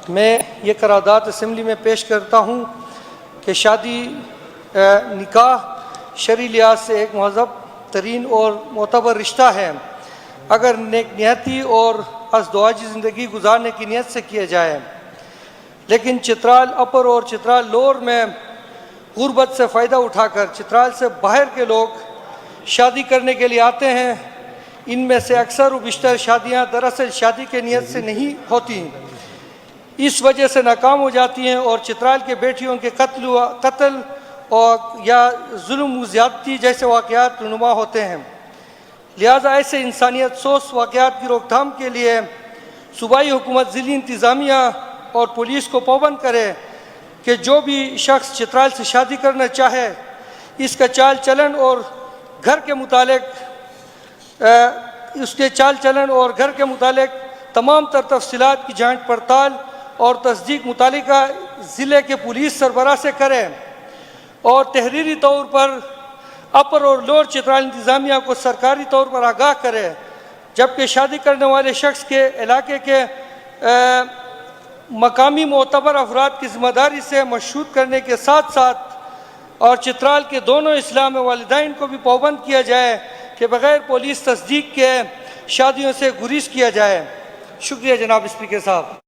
میں یہ قرارداد اسمبلی میں پیش کرتا ہوں کہ شادی نکاح شرعی لحاظ سے ایک مہذب ترین اور معتبر رشتہ ہے اگر نیک نیتی اور ازدواجی زندگی گزارنے کی نیت سے کیا جائے، لیکن چترال اپر اور چترال لوور میں غربت سے فائدہ اٹھا کر چترال سے باہر کے لوگ شادی کرنے کے لیے آتے ہیں۔ ان میں سے اکثر و بیشتر شادیاں دراصل شادی کے نیت سے نہیں ہوتی، اس وجہ سے ناکام ہو جاتی ہیں اور چترال کے بیٹیوں کے قتل اور یا ظلم و زیادتی جیسے واقعات رونما ہوتے ہیں۔ لہذا ایسے انسانیت سوز واقعات کی روک تھام کے لیے صوبائی حکومت ضلعی انتظامیہ اور پولیس کو پابند کرے کہ جو بھی شخص چترال سے شادی کرنا چاہے اس کا چال چلن اور گھر کے متعلق تمام تر تفصیلات کی جانچ پڑتال اور تصدیق متعلقہ ضلع کے پولیس سربراہ سے کرے اور تحریری طور پر اپر اور لوور چترال انتظامیہ کو سرکاری طور پر آگاہ کرے، جبکہ شادی کرنے والے شخص کے علاقے کے مقامی معتبر افراد کی ذمہ داری سے مشہود کرنے کے ساتھ ساتھ اور چترال کے دونوں اسلام والدین کو بھی پابند کیا جائے کہ بغیر پولیس تصدیق کے شادیوں سے گریز کیا جائے۔ شکریہ جناب اسپیکر صاحب۔